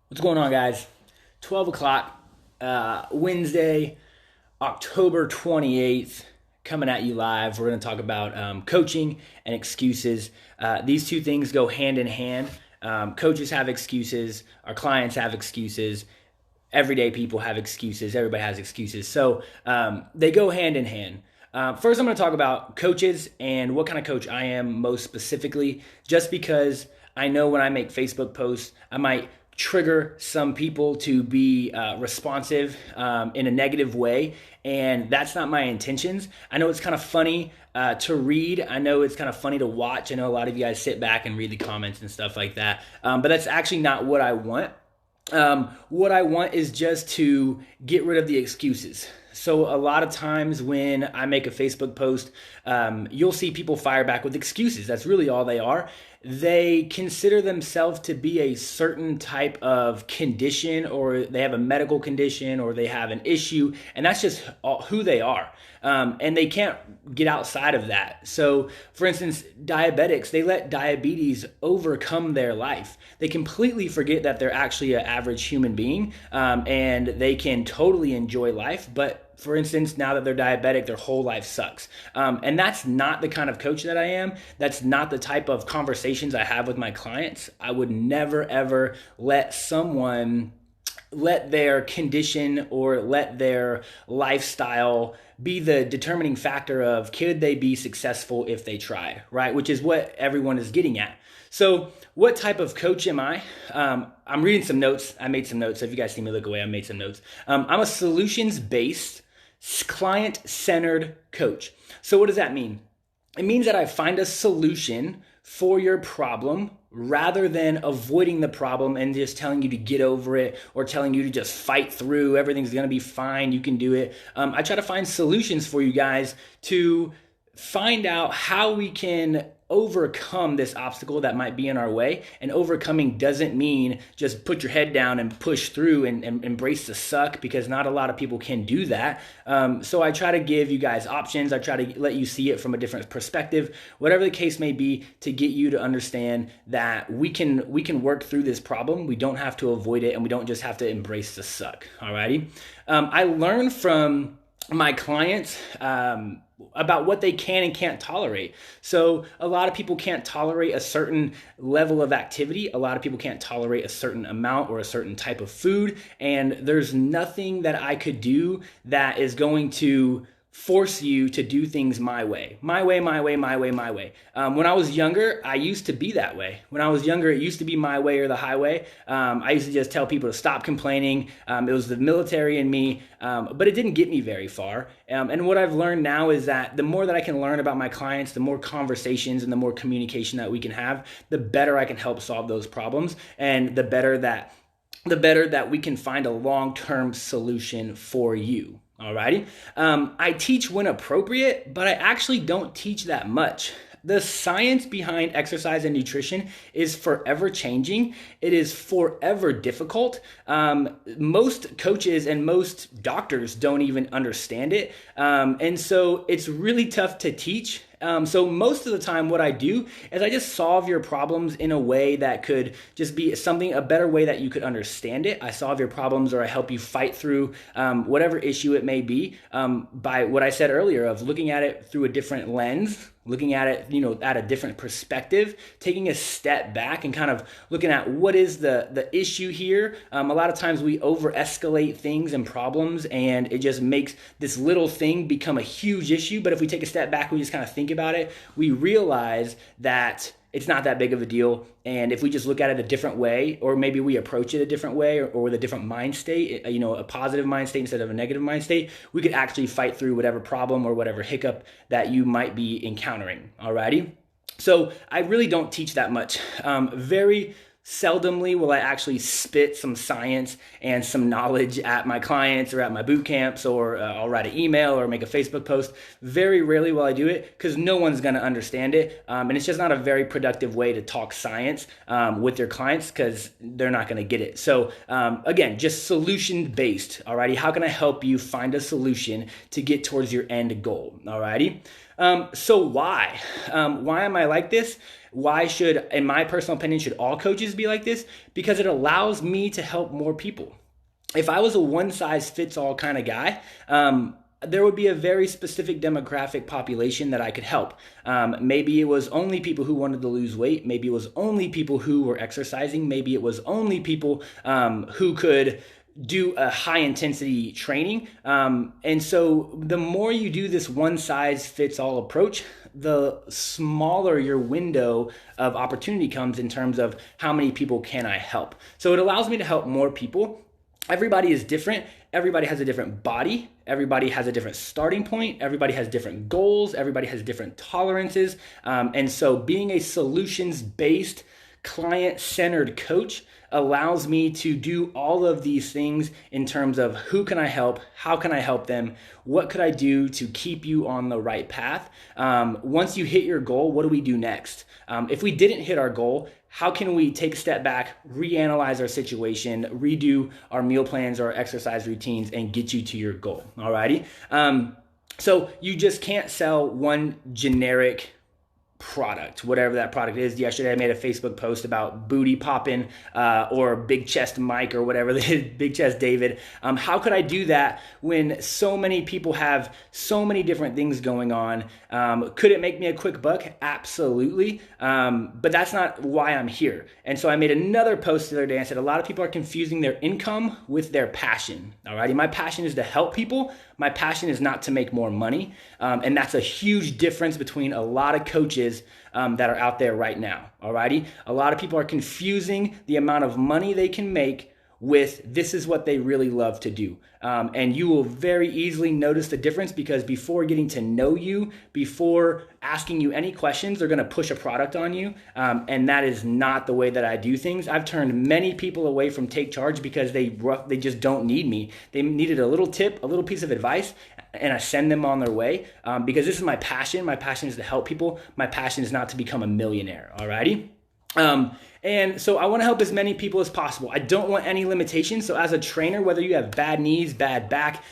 What's going on, guys? 12 o'clock, Wednesday, October 28th, coming at you live. We're going to talk about coaching and excuses. These two things go hand in hand. Coaches have excuses, our clients have excuses, everyday people have excuses, everybody has excuses. So they go hand in hand. First, I'm going to talk about coaches and what kind of coach I am most specifically, just because I know when I make Facebook posts, I might trigger some people to be responsive in a negative way, and that's not my intentions. I know it's kind of funny to read. I know it's kind of funny to watch. I know a lot of you guys sit back and read the comments and stuff like that, but that's actually not what I want. What I want is just to get rid of the excuses. So a lot of times when I make a Facebook post, you'll see people fire back with excuses. That's really all they are. They consider themselves to be a certain type of condition, or they have a medical condition, or they have an issue, and that's just who they are. And they can't get outside of that. So, for instance, diabetics, they let diabetes overcome their life. They completely forget that they're actually an average human being, and they can totally enjoy life. But for instance, now that they're diabetic, their whole life sucks. And that's not the kind of coach that I am. That's not the type of conversations I have with my clients. I would never, ever let someone let their condition or let their lifestyle be the determining factor of could they be successful if they tried, right? Which is what everyone is getting at. So what type of coach am I? I'm reading some notes. I made some notes. So if you guys see me look away, I made some notes. I'm a solutions-based, client-centered coach. So what does that mean? It means that I find a solution for your problem rather than avoiding the problem and just telling you to get over it or telling you to just fight through. Everything's going to be fine. You can do it. I try to find solutions for you guys to find out how we can overcome this obstacle that might be in our way. And overcoming doesn't mean just put your head down and push through and embrace the suck, because not a lot of people can do that. So I try to give you guys options. I try to let you see it from a different perspective, whatever the case may be, to get you to understand that we can work through this problem. We don't have to avoid it, and we don't just have to embrace the suck. Alrighty. I learn from my clients about what they can and can't tolerate. So a lot of people can't tolerate a certain level of activity. A lot of people can't tolerate a certain amount or a certain type of food. And there's nothing that I could do that is going to force you to do things my way. My way, my way, my way, my way. When I was younger, I used to be that way. When I was younger, it used to be my way or the highway. I used to just tell people to stop complaining. It was the military in me, but it didn't get me very far. And what I've learned now is that the more that I can learn about my clients, the more conversations and the more communication that we can have, the better I can help solve those problems, and the better that we can find a long-term solution for you. Alrighty. I teach when appropriate, but I actually don't teach that much. The science behind exercise and nutrition is forever changing. It is forever difficult. Most coaches and most doctors don't even understand it. And so it's really tough to teach. So most of the time what I do is I just solve your problems in a way that could just be a better way that you could understand it. I solve your problems, or I help you fight through whatever issue it may be, by what I said earlier of looking at it through a different lens, looking at it, at a different perspective, taking a step back and kind of looking at what is the issue here. A lot of times we over-escalate things and problems, and it just makes this little thing become a huge issue. But if we take a step back, we just kind of think about it, we realize that it's not that big of a deal. And if we just look at it a different way, or maybe we approach it a different way, or with a different mind state, a positive mind state instead of a negative mind state, we could actually fight through whatever problem or whatever hiccup that you might be encountering. Alrighty. So I really don't teach that much. Very seldomly will I actually spit some science and some knowledge at my clients or at my boot camps, or I'll write an email or make a Facebook post. Very rarely will I do it, because no one's going to understand it. And it's just not a very productive way to talk science with your clients, because they're not going to get it. So again, just solution based. Alrighty. How can I help you find a solution to get towards your end goal? Alrighty. So why? Why am I like this? Why should, in my personal opinion, should all coaches be like this? Because it allows me to help more people. If I was a one size fits all kind of guy, there would be a very specific demographic population that I could help. Maybe it was only people who wanted to lose weight. Maybe it was only people who were exercising. Maybe it was only people who could do a high intensity training. And so the more you do this one size fits all approach, the smaller your window of opportunity comes in terms of how many people can I help. So it allows me to help more people. Everybody is different. Everybody has a different body. Everybody has a different starting point. Everybody has different goals. Everybody has different tolerances. And so being a solutions-based, client-centered coach allows me to do all of these things in terms of who can I help, how can I help them, what could I do to keep you on the right path. Once you hit your goal, what do we do next? If we didn't hit our goal, how can we take a step back, reanalyze our situation, redo our meal plans or exercise routines, and get you to your goal? Alrighty. So you just can't sell one generic product, whatever that product is. Yesterday I made a Facebook post about booty popping or big chest Mike or whatever it is, big chest David. How could I do that when so many people have so many different things going on? Could it make me a quick buck? Absolutely. But that's not why I'm here. And so I made another post the other day and said a lot of people are confusing their income with their passion. Alrighty, my passion is to help people. My passion is not to make more money. And that's a huge difference between a lot of coaches that are out there right now. Alrighty, a lot of people are confusing the amount of money they can make with this is what they really love to do. And you will very easily notice the difference because before getting to know you, before asking you any questions, they're going to push a product on you. And that is not the way that I do things. I've turned many people away from Take Charge because they just don't need me. They needed a little tip, a little piece of advice, and I send them on their way because this is my passion. My passion is to help people. My passion is not to become a millionaire. Alrighty. And so I want to help as many people as possible. I don't want any limitations. So as a trainer, whether you have bad knees, bad back,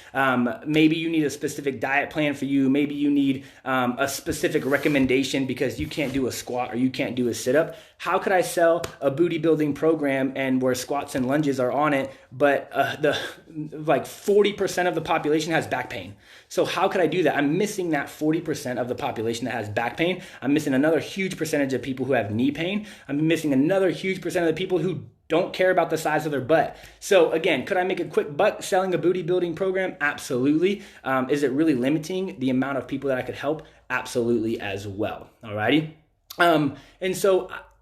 maybe you need a specific diet plan for you. Maybe you need a specific recommendation because you can't do a squat or you can't do a sit-up. How could I sell a booty building program and where squats and lunges are on it, but like 40% of the population has back pain? So how could I do that? I'm missing that 40% of the population that has back pain. I'm missing another huge percentage of people who have knee pain. I'm missing another huge percent of the people who don't care about the size of their butt. So again, could I make a quick buck selling a booty building program? Absolutely. Is it really limiting the amount of people that I could help? Absolutely as well. Alrighty.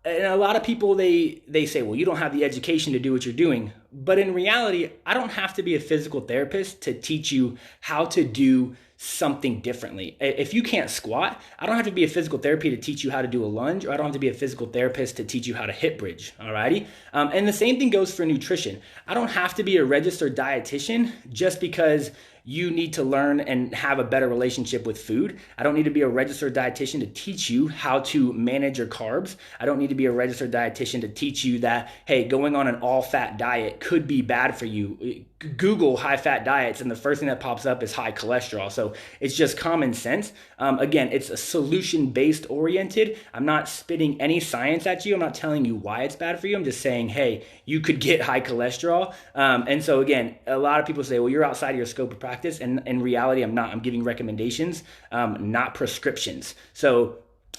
And a lot of people, they say, well, you don't have the education to do what you're doing. But in reality, I don't have to be a physical therapist to teach you how to do something differently. If you can't squat, I don't have to be a physical therapist to teach you how to do a lunge, or I don't have to be a physical therapist to teach you how to hip bridge, alrighty? And the same thing goes for nutrition. I don't have to be a registered dietitian just because you need to learn and have a better relationship with food. I don't need to be a registered dietitian to teach you how to manage your carbs. I don't need to be a registered dietitian to teach you that, hey, going on an all-fat diet could be bad for you. Google high-fat diets, and the first thing that pops up is high cholesterol. So it's just common sense. Again, it's a solution-based oriented. I'm not spitting any science at you. I'm not telling you why it's bad for you. I'm just saying, hey, you could get high cholesterol. And so again, a lot of people say, well, you're outside of your scope of practice. And in reality, I'm not. I'm giving recommendations, not prescriptions. So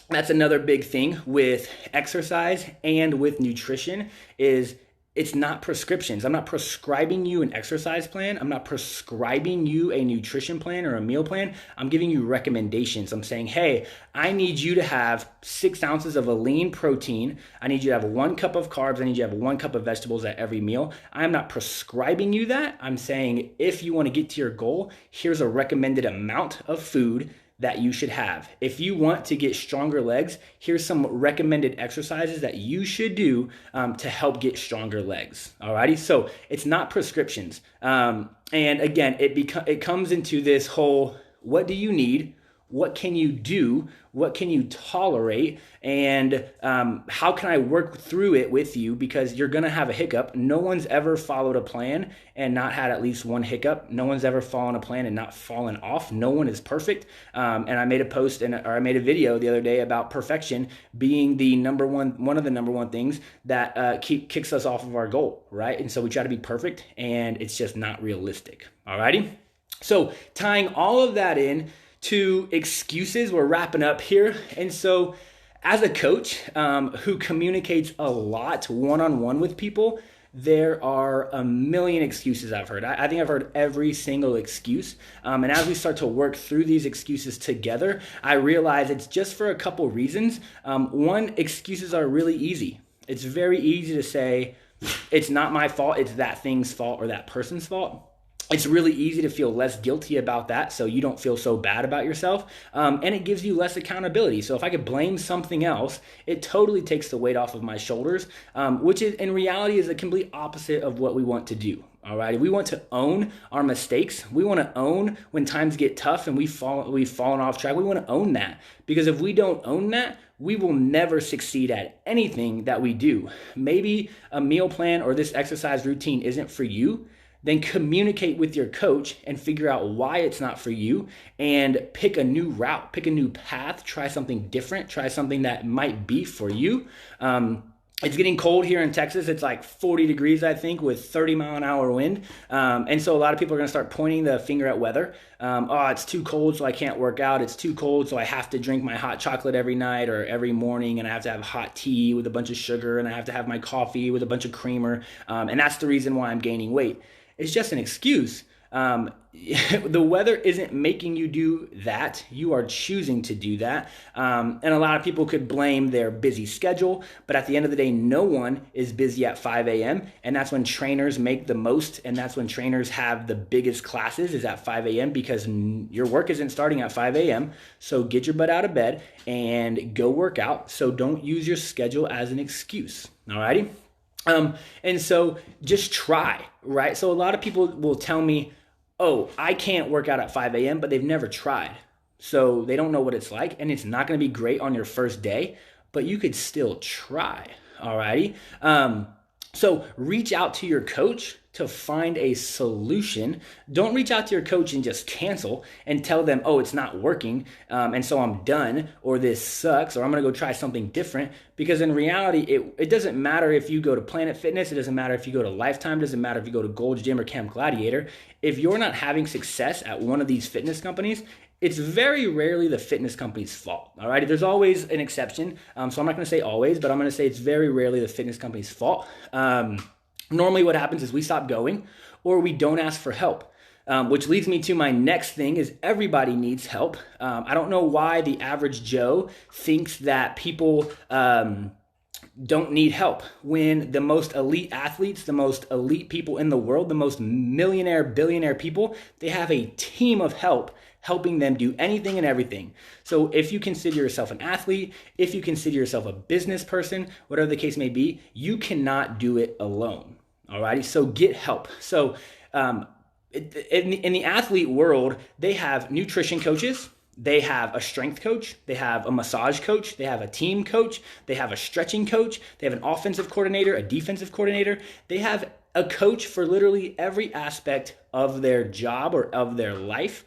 that's another big thing with exercise and with nutrition is it's not prescriptions. I'm not prescribing you an exercise plan. I'm not prescribing you a nutrition plan or a meal plan. I'm giving you recommendations. I'm saying, hey, I need you to have 6 ounces of a lean protein. I need you to have 1 cup of carbs. I need you to have 1 cup of vegetables at every meal. I'm not prescribing you that. I'm saying if you want to get to your goal, here's a recommended amount of food that you should have. If you want to get stronger legs, here's some recommended exercises that you should do to help get stronger legs. Alrighty, so it's not prescriptions. And again, it comes into this whole, what do you need? what can you do? What can you tolerate? And how can I work through it with you? Because you're going to have a hiccup. No one's ever followed a plan and not had at least one hiccup. No one's ever followed a plan and not fallen off. No one is perfect. And I made a post or I made a video the other day about perfection being one of the number one things that kicks us off of our goal, right? And so we try to be perfect, and it's just not realistic. Alrighty. So tying all of that in to excuses, we're wrapping up here. And so as a coach who communicates a lot one-on-one with people, there are a million excuses I've heard. I think I've heard every single excuse. And as we start to work through these excuses together, I realize it's just for a couple reasons. One, excuses are really easy. It's very easy to say, it's not my fault, it's that thing's fault or that person's fault. It's really easy to feel less guilty about that, so you don't feel so bad about yourself, and it gives you less accountability. So if I could blame something else, it totally takes the weight off of my shoulders, which is in reality is the complete opposite of what we want to do. All right, we want to own our mistakes. We want to own when times get tough and we've fallen off track. We want to own that, because if we don't own that, we will never succeed at anything that we do. Maybe a meal plan or this exercise routine isn't for you. Then communicate with your coach and figure out why it's not for you, and pick a new route, pick a new path, try something different, try something that might be for you. It's getting cold here in Texas. It's like 40 degrees, I think, with 30-mile-an-hour wind. And so a lot of people are going to start pointing the finger at weather. It's too cold, so I can't work out. It's too cold, so I have to drink my hot chocolate every night or every morning, and I have to have hot tea with a bunch of sugar, and I have to have my coffee with a bunch of creamer. And that's the reason why I'm gaining weight. It's just an excuse. The weather isn't making you do that. You are choosing to do that. And a lot of people could blame their busy schedule, but at the end of the day, no one is busy at 5 a.m. And that's when trainers make the most. And that's when trainers have the biggest classes is at 5 a.m. because your work isn't starting at 5 a.m. So get your butt out of bed and go work out. So don't use your schedule as an excuse. Alrighty. And so just try, right? So a lot of people will tell me, oh, I can't work out at 5 a.m., but they've never tried. So they don't know what it's like, and it's not going to be great on your first day, but you could still try, alrighty? So reach out to your coach to find a solution. Don't reach out to your coach and just cancel and tell them, oh, it's not working, and so I'm done, or this sucks, or I'm going to go try something different. Because in reality, it doesn't matter if you go to Planet Fitness, it doesn't matter if you go to Lifetime, it doesn't matter if you go to Gold's Gym or Camp Gladiator. If you're not having success at one of these fitness companies, it's very rarely the fitness company's fault, all right? There's always an exception, so I'm not going to say always, but I'm going to say it's very rarely the fitness company's fault. Normally what happens is we stop going or we don't ask for help, which leads me to my next thing is everybody needs help. I don't know why the average Joe thinks that people don't need help when the most elite athletes, the most elite people in the world, the most millionaire, billionaire people, they have a team of help helping them do anything and everything. So if you consider yourself an athlete, if you consider yourself a business person, whatever the case may be, you cannot do it alone. Alrighty, so get help. So in the athlete world, they have nutrition coaches, they have a strength coach, they have a massage coach, they have a team coach, they have a stretching coach, they have an offensive coordinator, a defensive coordinator. They have a coach for literally every aspect of their job or of their life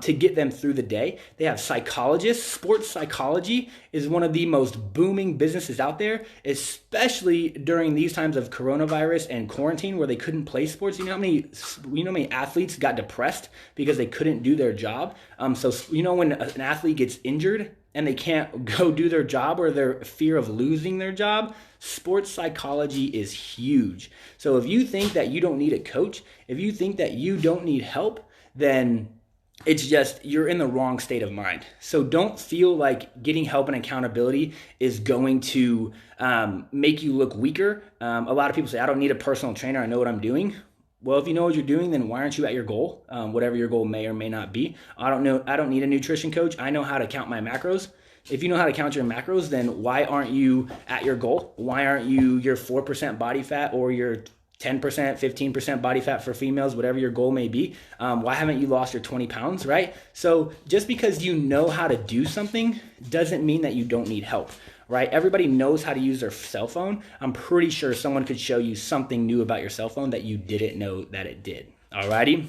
to get them through the day. They have psychologists. Sports psychology is one of the most booming businesses out there, especially during these times of coronavirus and quarantine where they couldn't play sports. You know how many athletes got depressed because they couldn't do their job? So you know when an athlete gets injured and they can't go do their job or their fear of losing their job, sports psychology is huge. So if you think that you don't need a coach, if you think that you don't need help, then it's just you're in the wrong state of mind. So don't feel like getting help and accountability is going to make you look weaker. A lot of people say, I don't need a personal trainer. I know what I'm doing. Well, if you know what you're doing, then why aren't you at your goal? Whatever your goal may or may not be. I don't need a nutrition coach. I know how to count my macros. If you know how to count your macros, then why aren't you at your goal? Why aren't you your 4% body fat or your 10%, 15% body fat for females, whatever your goal may be. Why haven't you lost your 20 pounds, right? So just because you know how to do something doesn't mean that you don't need help, right? Everybody knows how to use their cell phone. I'm pretty sure someone could show you something new about your cell phone that you didn't know that it did. Alrighty?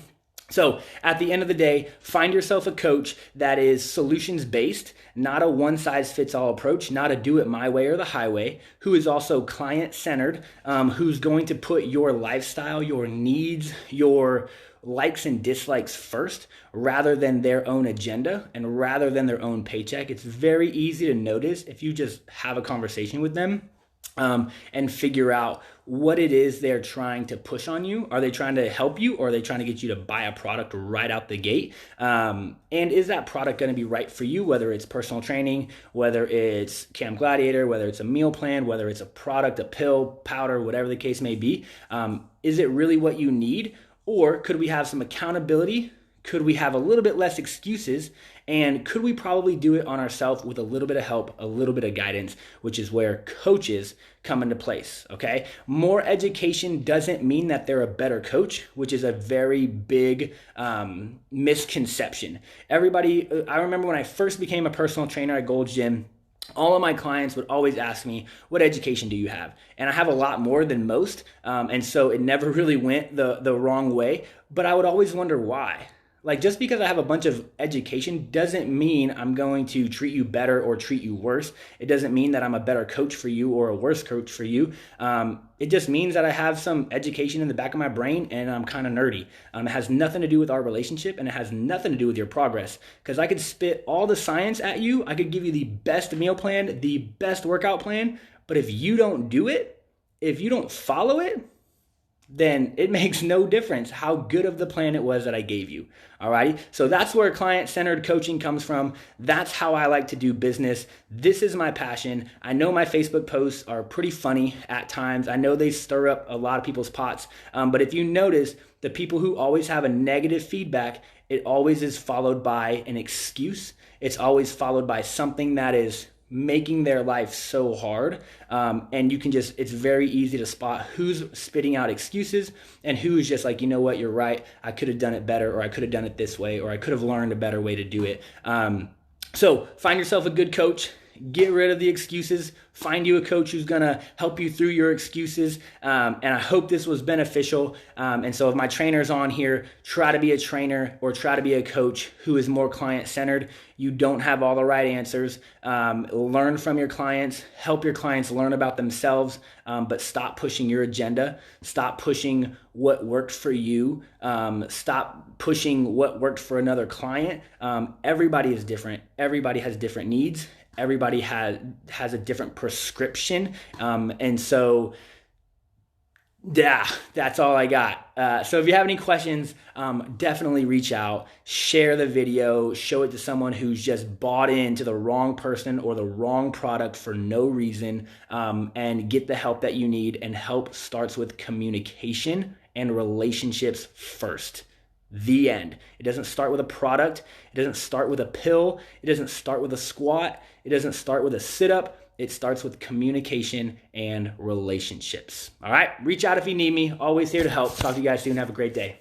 So at the end of the day, find yourself a coach that is solutions-based, not a one-size-fits-all approach, not a do it my way or the highway, who is also client-centered, who's going to put your lifestyle, your needs, your likes and dislikes first rather than their own agenda and rather than their own paycheck. It's very easy to notice if you just have a conversation with them and figure out what it is they're trying to push on you. Are they trying to help you, or are they trying to get you to buy a product right out the gate? And is that product going to be right for you, whether it's personal training, whether it's Camp Gladiator, whether it's a meal plan, whether it's a product, a pill, powder, whatever the case may be? Is it really what you need? Or could we have some accountability? Could we have a little bit less excuses? And could we probably do it on ourselves with a little bit of help, a little bit of guidance, which is where coaches come into place, okay? More education doesn't mean that they're a better coach, which is a very big misconception. I remember when I first became a personal trainer at Gold's Gym, all of my clients would always ask me, what education do you have? And I have a lot more than most. And so it never really went the wrong way, but I would always wonder why. Like, just because I have a bunch of education doesn't mean I'm going to treat you better or treat you worse. It doesn't mean that I'm a better coach for you or a worse coach for you. It just means that I have some education in the back of my brain and I'm kind of nerdy. It has nothing to do with our relationship, and it has nothing to do with your progress, because I could spit all the science at you. I could give you the best meal plan, the best workout plan, but if you don't do it, if you don't follow it, then it makes no difference how good of the plan it was that I gave you. All right. So that's where client-centered coaching comes from. That's how I like to do business. This is my passion. I know my Facebook posts are pretty funny at times. I know they stir up a lot of people's pots. But if you notice, the people who always have a negative feedback, it always is followed by an excuse. It's always followed by something that is making their life so hard. And it's very easy to spot who's spitting out excuses and who's just like, you know what, you're right. I could have done it better, or I could have done it this way, or I could have learned a better way to do it. So find yourself a good coach. Get rid of the excuses. Find you a coach who's going to help you through your excuses. And I hope this was beneficial. And so if my trainer's on here, try to be a trainer or try to be a coach who is more client-centered. You don't have all the right answers. Learn from your clients. Help your clients learn about themselves. But stop pushing your agenda. Stop pushing what worked for you. Stop pushing what worked for another client. Everybody is different. Everybody has different needs. Everybody has a different prescription. And so, yeah, that's all I got. So if you have any questions, definitely reach out, share the video, show it to someone who's just bought into the wrong person or the wrong product for no reason, and get the help that you need. And help starts with communication and relationships first. The end. It doesn't start with a product. It doesn't start with a pill. It doesn't start with a squat. It doesn't start with a sit-up. It starts with communication and relationships. All right? Reach out if you need me. Always here to help. Talk to you guys soon. Have a great day.